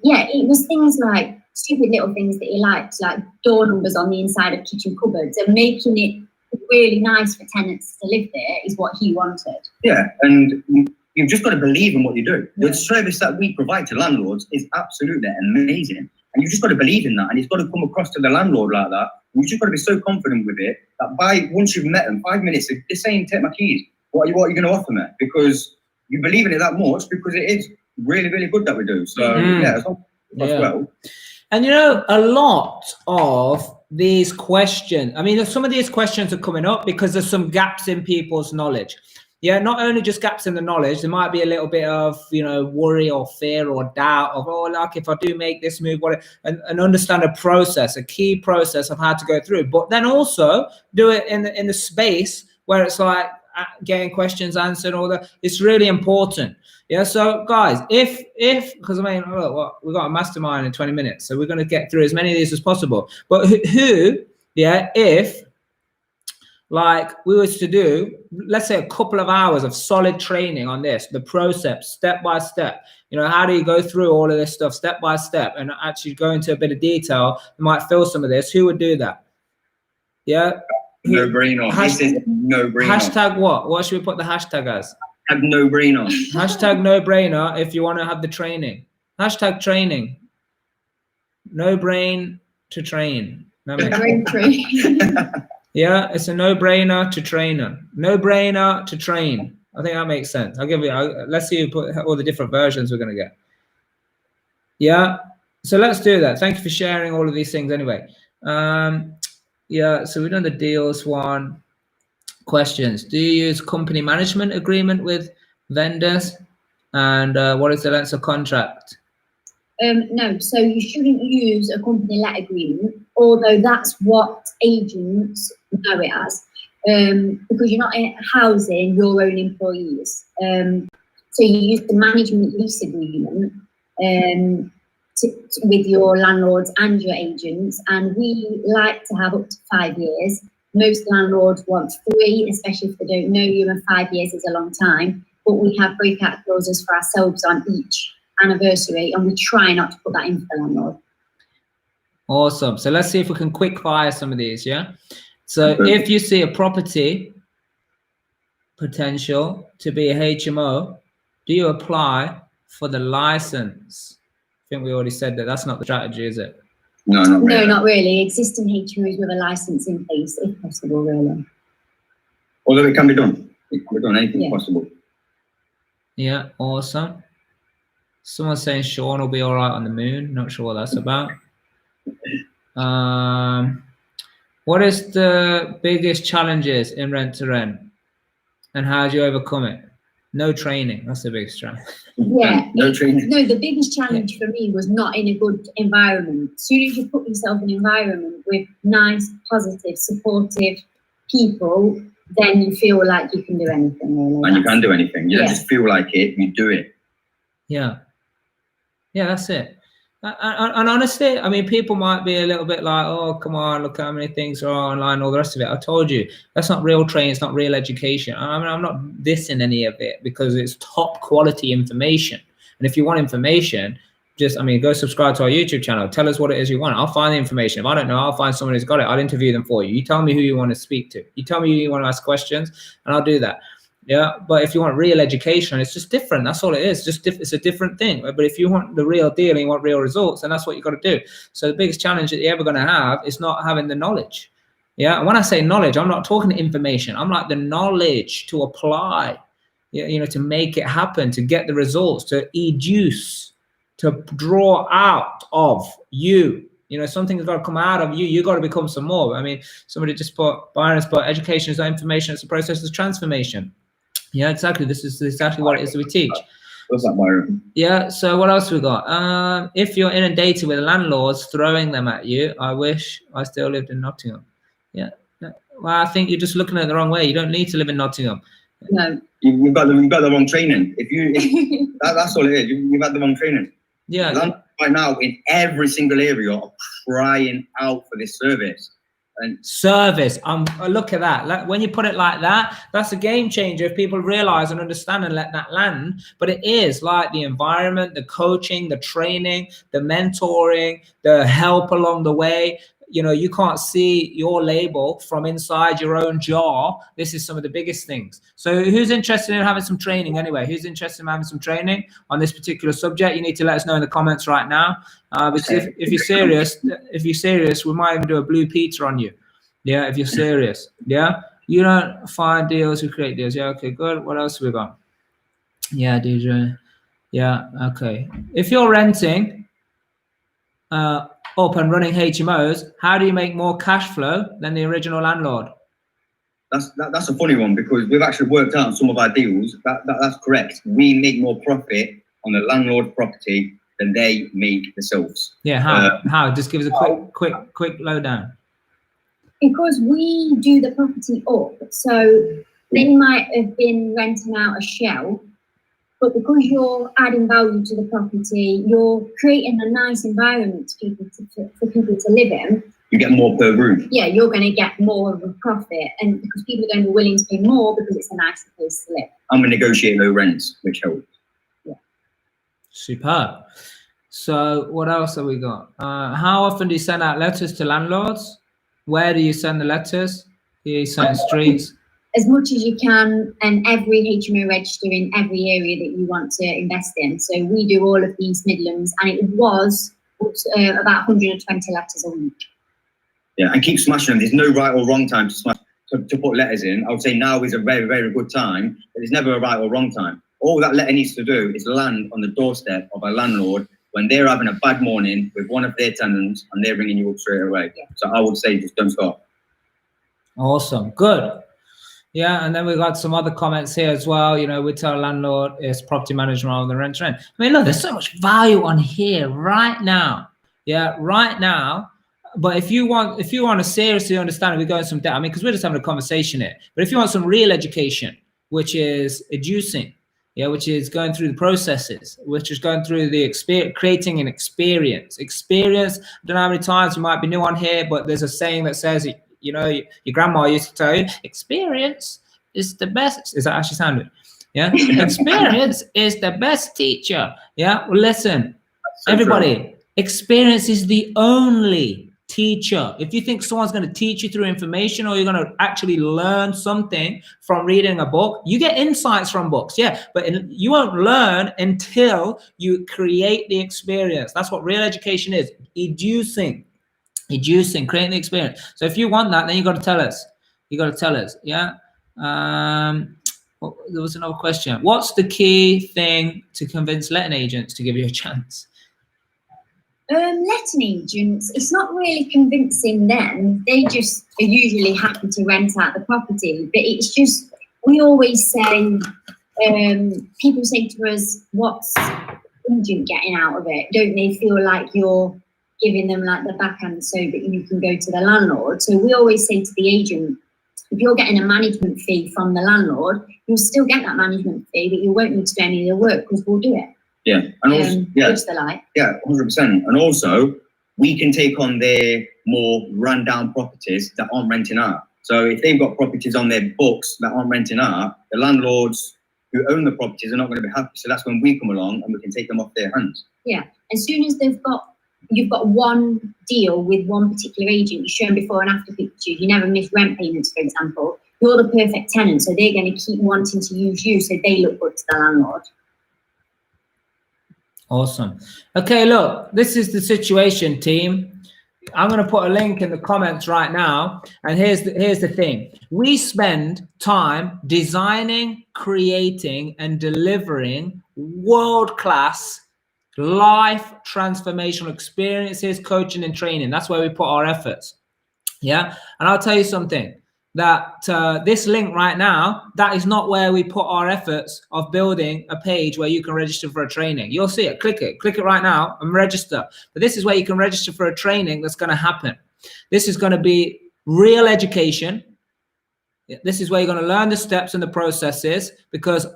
yeah, it was things like stupid little things that he liked, like door numbers on the inside of kitchen cupboards, and making it really nice for tenants to live there is what he wanted. Yeah, and you've just got to believe in what you do. The service that we provide to landlords is absolutely amazing. And you've just got to believe in that. And it's got to come across to the landlord like that. You've just got to be so confident with it that once you've met them, 5 minutes, they're saying, take my keys. What are you going to offer me? Because you believe in it that much because it is really, really good that we do. So, as well. And you know, a lot of these questions, I mean, some of these questions are coming up because there's some gaps in people's knowledge. Yeah, not only just gaps in the knowledge, there might be a little bit of, worry or fear or doubt of, if I do make this move, and understand a process, a key process of how to go through. But then also do it in the space where it's like getting questions answered, it's really important. Yeah, so guys, because we've got a mastermind in 20 minutes, so we're going to get through as many of these as possible. But if like we was to do, let's say a couple of hours of solid training on this, the process, step by step, how do you go through all of this stuff step by step and actually go into a bit of detail, you might fill some of this. Who would do that? Yeah. No brainer. This is no brainer. Hashtag what? What should we put the hashtag as? No brainer. Hashtag no brainer if you want to have the training. Hashtag training. No brain to train. Brain train. Yeah, it's a no-brainer to trainer. No-brainer to train. I think that makes sense. Let's see who put all the different versions we're going to get. Yeah, so let's do that. Thank you for sharing all of these things anyway. Yeah, so we've done the deals one. Questions. Do you use company management agreement with vendors? And what is the length of contract? No, so you shouldn't use a company let agreement, although that's what agents know it as, because you're not housing your own employees. So you use the management lease agreement with your landlords and your agents, and we like to have up to 5 years. Most landlords want 3, especially if they don't know you, and 5 years is a long time. But we have breakout clauses for ourselves on each anniversary, and we try not to put that in for the landlord. Awesome. So let's see if we can quick fire some of these. Yeah. So if you see a property potential to be a HMO, do you apply for the license? I think we already said that. That's not the strategy, is it? No, not really. No, not really. Existing HMOs with a license in place, if possible, really. Although it can be done. It can be done. Anything possible. Yeah, awesome. Someone's saying Sean will be all right on the moon. Not sure what that's about. What is the biggest challenges in rent to rent, and how do you overcome it? No training. That's the biggest challenge. Yeah, no training. No, the biggest challenge for me was not in a good environment. As soon as you put yourself in an environment with nice, positive, supportive people, then you feel like you can do anything, really. And you can do anything. You don't just feel like it, you do it. Yeah. Yeah, that's it. And honestly, I mean, people might be a little bit like, oh, come on, look how many things are online, all the rest of it. I told you, that's not real training. It's not real education. I mean, I'm not dissing any of it because it's top quality information. And if you want information, just, I mean, go subscribe to our YouTube channel. Tell us what it is you want. I'll find the information. If I don't know, I'll find someone who's got it. I'll interview them for you. You tell me who you want to speak to. You tell me who you want to ask questions, and I'll do that. Yeah, but if you want real education, it's just different. That's all it is. It's a different thing. But if you want the real deal and you want real results, then that's what you got to do. So the biggest challenge that you're ever going to have is not having the knowledge. Yeah, and when I say knowledge, I'm not talking information. I'm like the knowledge to apply. You know, to make it happen, to get the results, to educe, to draw out of you. You know, something's got to come out of you. You got to become some more. I mean, somebody just put, Byron's put, education is not information. It's a process of transformation. Yeah, exactly. This is exactly what it is that we teach. What's that, Byron? Yeah, so what else we got? If you're inundated with landlords throwing them at you, I wish I still lived in Nottingham. Yeah. Well, I think you're just looking at it the wrong way. You don't need to live in Nottingham. No. You've got the wrong training. That's all it is. You've had the wrong training. Yeah. Right now, in every single area, are crying out for this service. And service. Look at that. Like, when you put it like that, that's a game changer if people realize and understand and let that land. But it is like the environment, the coaching, the training, the mentoring, the help along the way. You know, you can't see your label from inside your own jar. This is some of the biggest things. So who's interested in having some training anyway? Who's interested in having some training on this particular subject? You need to let us know in the comments right now. Because if you're serious, we might even do a Blue Peter on you. Yeah, if you're serious. Yeah, you don't find deals, you create deals. Yeah, okay, good. What else have we got? Yeah, DJ. Yeah, okay. If you're renting up and running HMOs, how do you make more cash flow than the original landlord? That's a funny one, because we've actually worked out some of our deals. That's correct. We make more profit on the landlord property than they make themselves. Yeah, how? Just give us a quick lowdown. Because we do the property up, so they might have been renting out a shell, but because you're adding value to the property, you're creating a nice environment for people to live in. You get more per room. Yeah, you're going to get more of a profit, and because people are going to be willing to pay more because it's a nicer place to live. And we negotiate low rents, which helps. Yeah. Superb. So what else have we got? How often do you send out letters to landlords? Where do you send the letters? Do you send streets? As much as you can, and every HMO register in every area that you want to invest in. So we do all of these Midlands, and it was about 120 letters a week. Yeah, and keep smashing them. There's no right or wrong time to put letters in. I would say now is a very, very good time, but there's never a right or wrong time. All that letter needs to do is land on the doorstep of a landlord when they're having a bad morning with one of their tenants and they're ringing you up straight away. Yeah. So I would say just don't stop. Awesome. Good. Yeah, and then we got some other comments here as well. You know, we tell landlord it's property management rather than rent to rent. I mean, look, there's so much value on here right now. Yeah, right now. But if you want to seriously understand it, we go in some depth. I mean, because we're just having a conversation here. But if you want some real education, which is educing, yeah, which is going through the processes, which is going through the experience, creating an experience. Experience. I don't know how many times you might be new on here, but there's a saying that says, you know, your grandma used to tell you, experience is the best. Is that actually sounded? Yeah. Experience is the best teacher. Yeah. Well, listen, so everybody, true. Experience is the only teacher. If you think someone's going to teach you through information, or you're going to actually learn something from reading a book, you get insights from books. Yeah. But you won't learn until you create the experience. That's what real education is. Educing, creating the experience. So if you want that, then you got to tell us. Yeah. There was another question. What's the key thing to convince letting agents to give you a chance? Letting agents, it's not really convincing them. They just are usually happy to rent out the property. But it's just, we always say, people say to us, what's the agent getting out of it? Don't they feel like you're giving them like the backhand so that you can go to the landlord? So we always say to the agent, if you're getting a management fee from the landlord, you'll still get that management fee, but you won't need to do any of the work because we'll do it. Yeah, and also, yeah, 100%. And also, we can take on their more rundown properties that aren't renting out. So if they've got properties on their books that aren't renting out, the landlords who own the properties are not going to be happy. So that's when we come along and we can take them off their hands. Yeah, as soon as you've got one deal with one particular agent, you show them before and after pictures, you never miss rent payments, for example, you're the perfect tenant, so they're going to keep wanting to use you so they look good to the landlord. Awesome. Okay, look, this is the situation, team. I'm going to put a link in the comments right now. And here's the thing. We spend time designing, creating, and delivering world-class life transformational experiences, coaching, and training. That's where we put our efforts. Yeah. And I'll tell you something, that this link right now, that is not where we put our efforts of building a page where you can register for a training. You'll see it. Click it right now and register. But this is where you can register for a training that's going to happen. This is going to be real education. This is where you're going to learn the steps and the processes, because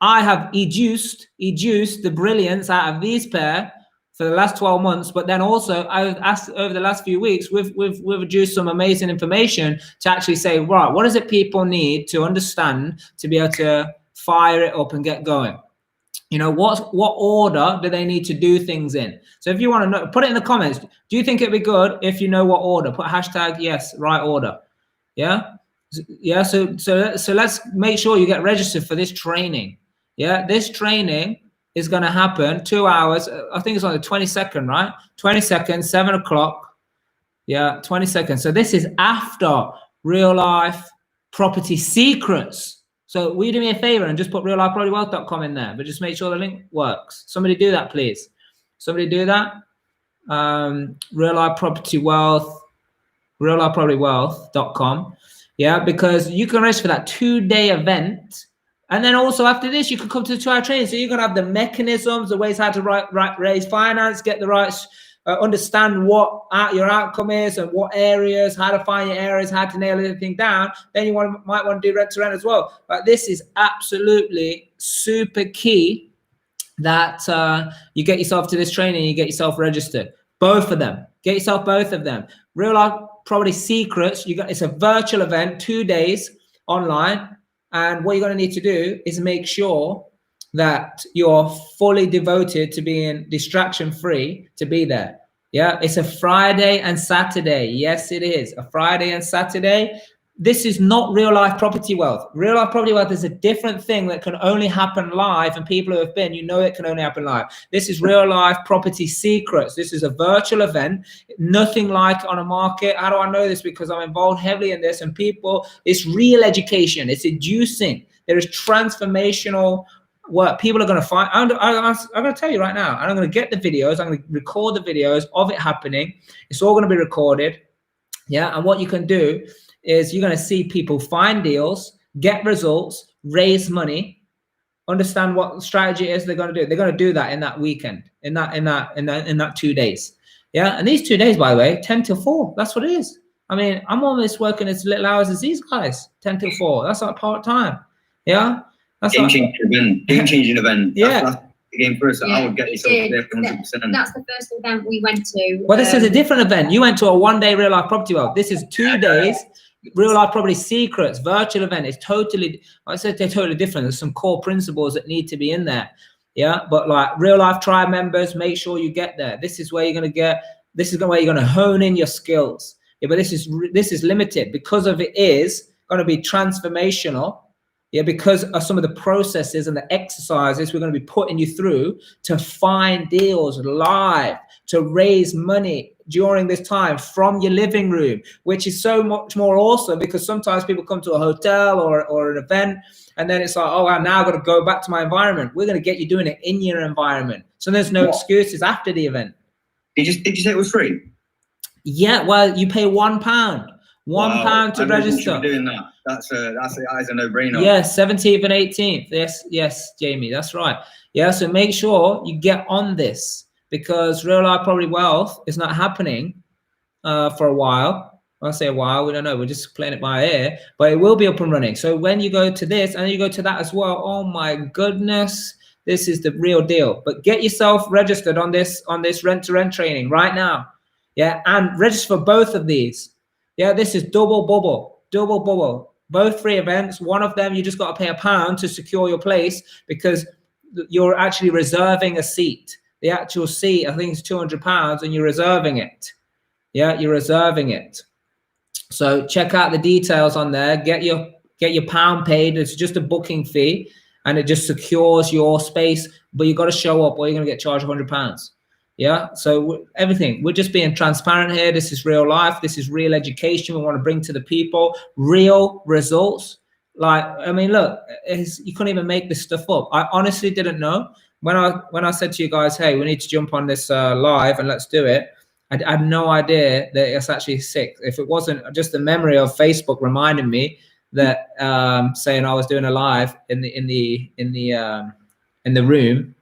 I have educed the brilliance out of these pair for the last 12 months, but then also I've asked over the last few weeks, we've produced some amazing information to actually say, right, what is it people need to understand to be able to fire it up and get going? You know, what order do they need to do things in? So if you want to know, put it in the comments. Do you think it'd be good if you know what order? Put hashtag yes, right order. Yeah. Yeah. So let's make sure you get registered for this training. Yeah. This training is going to happen 2 hours. I think it's on the 22nd, right? 22nd, 7 o'clock. Yeah, 22nd. So this is after Real Life Property Secrets. So will you do me a favor and just put reallifepropertywealth.com in there, but just make sure the link works. Somebody do that, please. Somebody do that. Real Life Property Wealth, reallifepropertywealth.com. Yeah, because you can register for that 2-day event. And then also after this, you can come to the 2-hour training. So you're going to have the mechanisms, the ways how to raise finance, get the right, understand what your outcome is and what areas, how to find your areas, how to nail everything down. Then you might want to do rent to rent as well. But this is absolutely super key that you get yourself to this training, you get yourself registered. Both of them. Get yourself both of them. Real Life Property Secrets. It's a virtual event, 2 days online. And what you're going to need to do is make sure that you're fully devoted to being distraction free to be there. Yeah, it's a Friday and Saturday. Yes, it is a Friday and Saturday. This is not Real Life Property Wealth. Real Life Property Wealth is a different thing that can only happen live, and people who have been, you know, it can only happen live. This is Real Life Property Secrets. This is a virtual event, nothing like on a market. How do I know this? Because I'm involved heavily in this, and people, it's real education. It's educing. There is transformational work. People are going to find, I'm going to tell you right now, and I'm going to get the videos. I'm going to record the videos of it happening. It's all going to be recorded. Yeah. And what you can do is you're going to see people find deals. get results, raise money, understand what strategy it is they're going to do. They're going to do that in that weekend, in that 2 days. Yeah. And these 2 days, by the way, 10 till 4. That's what it is. I mean, I'm almost working as little hours as these guys, 10 till 4. That's like part-time. Yeah. That's game-changing event. Yeah. That's the game for us. So I would get yourself there 100%. That's the first event we went to. Well, this is a different event. You went to a 1-day real life property world. This is 2 days. Real life property secrets, virtual event. It's totally, I said they're totally different. There's some core principles that need to be in there. Yeah. But like real life tribe members, make sure you get there. This is where you're going to get, this is where you're going to hone in your skills. Yeah. But this is limited because of it is going to be transformational. Yeah. Because of some of the processes and the exercises we're going to be putting you through to find deals live, to raise money during this time from your living room, which is so much more awesome because sometimes people come to a hotel or an event and then it's like, oh, I'm now going to go back to my environment. We're going to get you doing it in your environment. So there's no excuses after the event. Did you say it was free? Yeah, well, you pay £1. £1 to register. Doing that. That is a no-brainer. Yes, 17th and 18th. Yes, Jamie, that's right. Yeah, so make sure you get on this, because real life property wealth is not happening for a while. When I say a while, we don't know. We're just playing it by ear, but it will be up and running. So when you go to this and you go to that as well, oh my goodness, this is the real deal. But get yourself registered on this rent-to-rent training right now. Yeah, and register for both of these. Yeah, this is double bubble. Both free events. One of them, you just got to pay £1 to secure your place because you're actually reserving a seat. The actual seat, I think it's £200 and you're reserving it. Yeah, you're reserving it. So check out the details on there. Get your pound paid. It's just a booking fee and it just secures your space, but you got to show up or you're going to get charged £100. Yeah, so everything. We're just being transparent here. This is real life. This is real education we want to bring to the people. Real results. Like, I mean, look, you couldn't even make this stuff up. I honestly didn't know. When I said to you guys, hey, we need to jump on this live and let's do it, I had no idea that it's actually 6. If it wasn't just the memory of Facebook reminding me that saying I was doing a live in the room,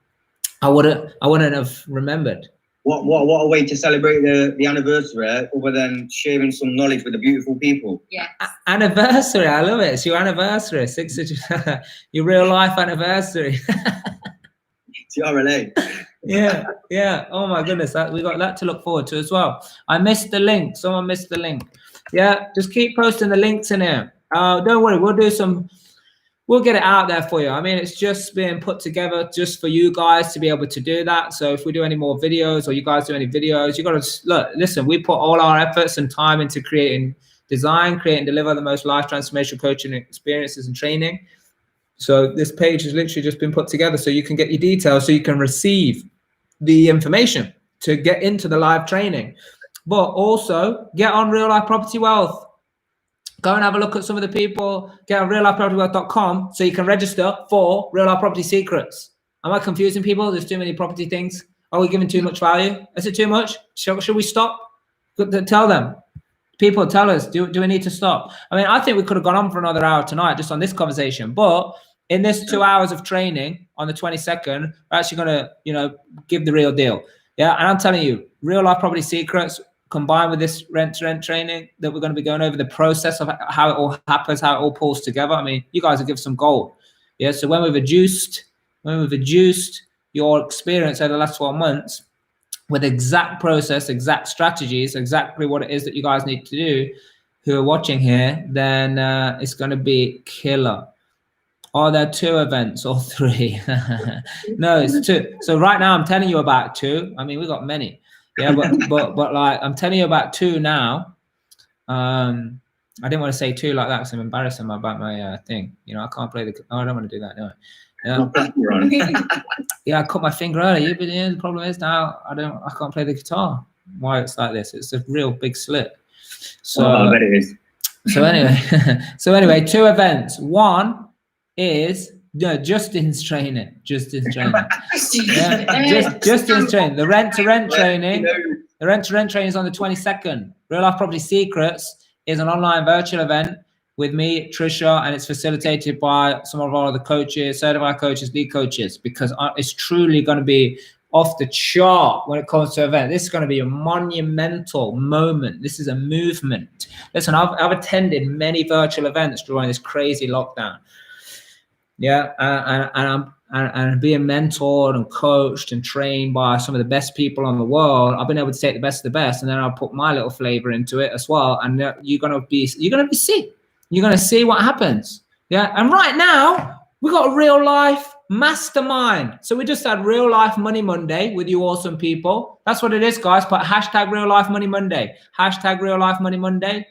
I wouldn't have remembered. What a way to celebrate the anniversary, other than sharing some knowledge with the beautiful people. Yeah. Anniversary, I love it. It's your anniversary, your real life anniversary. TRLA. Yeah. Oh my goodness, we got that to look forward to as well. I missed the link. Someone missed the link. Yeah, just keep posting the links in here. Don't worry, we'll get it out there for you. I mean, it's just being put together just for you guys to be able to do that. So if we do any more videos or you guys do any videos, you got to listen, we put all our efforts and time into create and deliver the most life transformational coaching experiences and training. So this page has literally just been put together so you can get your details, so you can receive the information to get into the live training. But also get on Real Life Property Wealth. Go and have a look at some of the people. Get on reallifepropertywealth.com so you can register for Real Life Property Secrets. Am I confusing people? There's too many property things. Are we giving too much value? Is it too much? Should we stop? Tell them. People, tell us, do we need to stop? I mean, I think we could have gone on for another hour tonight just on this conversation. But in this 2 hours of training on the 22nd, we're actually going to, give the real deal. Yeah, and I'm telling you, Real Life Property Secrets combined with this rent-to-rent training that we're going to be going over the process of how it all happens, how it all pulls together. I mean, you guys will give some gold. Yeah, so when we've adjuced your experience over the last 12 months with exact process, exact strategies, exactly what it is that you guys need to do who are watching here, then it's going to be killer. Are there 2 events or 3? No, it's 2. So right now I'm telling you about 2. I mean, we've got many. Yeah, but like I'm telling you about 2 now. I didn't want to say 2 like that because I'm embarrassing about my thing. I can't play the. Oh, I don't want to do that, do I? Yeah, I cut my finger earlier, but the problem is now I can't play the guitar. Why it's like this? It's a real big slip. So I bet it is. So anyway, 2 events. One is Justin's training. Justin's training. Justin's training. The rent-to-rent training. The rent-to-rent training is on the 22nd. Real Life Property Secrets is an online virtual event. with me, Trisha, and it's facilitated by some of our other coaches, certified coaches, lead coaches, because it's truly going to be off the chart when it comes to event. This is going to be a monumental moment. This is a movement. Listen, I've attended many virtual events during this crazy lockdown. Yeah, and being mentored and coached and trained by some of the best people in the world, I've been able to take the best of the best, and then I'll put my little flavor into it as well. And you're gonna see. You're gonna see what happens. Yeah, and right now we got a real life mastermind. So we just had Real Life Money Monday with you awesome people. That's what it is, guys. Put hashtag Real Life Money Monday. Hashtag Real Life Money Monday.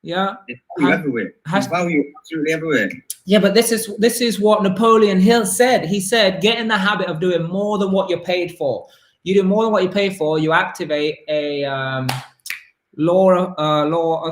Yeah. It's value everywhere. It's value absolutely everywhere. Yeah, but this is what Napoleon Hill said. He said, get in the habit of doing more than what you're paid for. You do more than what you pay for. You activate a law.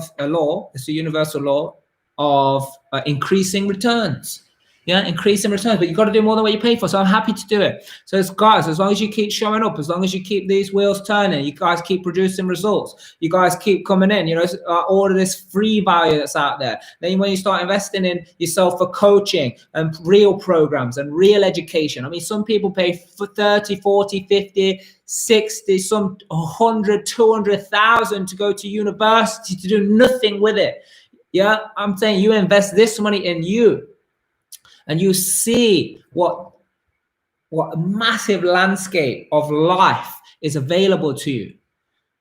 It's a universal law of increasing returns. Yeah, increasing returns, but you've got to do more than what you pay for. So I'm happy to do it. So guys, as long as you keep showing up, as long as you keep these wheels turning, you guys keep producing results, you guys keep coming in, you know, all of this free value that's out there. Then when you start investing in yourself for coaching and real programs and real education, I mean, some people pay for 30, 40, 50, 60, some 100, 200,000 to go to university to do nothing with it. Yeah, I'm saying you invest this money in you, and you see what a massive landscape of life is available to you.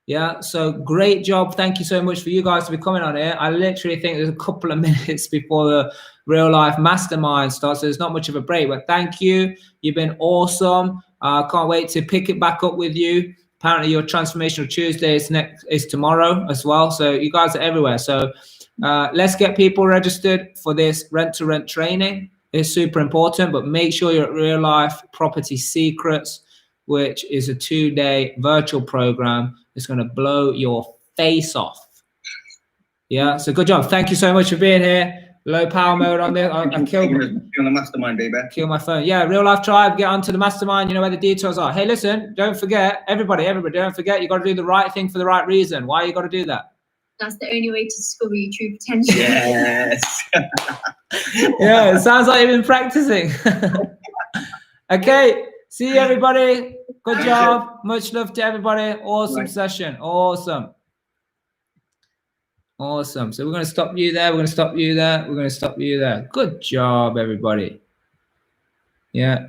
Yeah, so great job. Thank you so much for you guys to be coming on here. I literally think there's a couple of minutes before the Real Life Mastermind starts, so there's not much of a break, but thank you. You've been awesome. Can't wait to pick it back up with you. Apparently your Transformational Tuesday is tomorrow as well, so you guys are everywhere. So let's get people registered for this rent-to-rent training. It's super important, but make sure you're at Real Life Property Secrets, which is a 2-day virtual program. It's going to blow your face off. Yeah, so good job. Thank you so much for being here. Low power mode on there. I killed on the mastermind, baby. Kill my phone. Yeah, Real Life Tribe. Get onto the mastermind. You know where the details are. Hey, listen, don't forget, everybody, don't forget, you got to do the right thing for the right reason. Why you got to do that? That's the only way to discover your true potential. Yes. Yeah, it sounds like you've been practicing. Okay, see you everybody. Good job. Much love to everybody. Awesome session. Awesome. So we're going to stop you there. We're going to stop you there. We're going to stop you there. Good job, everybody. Yeah.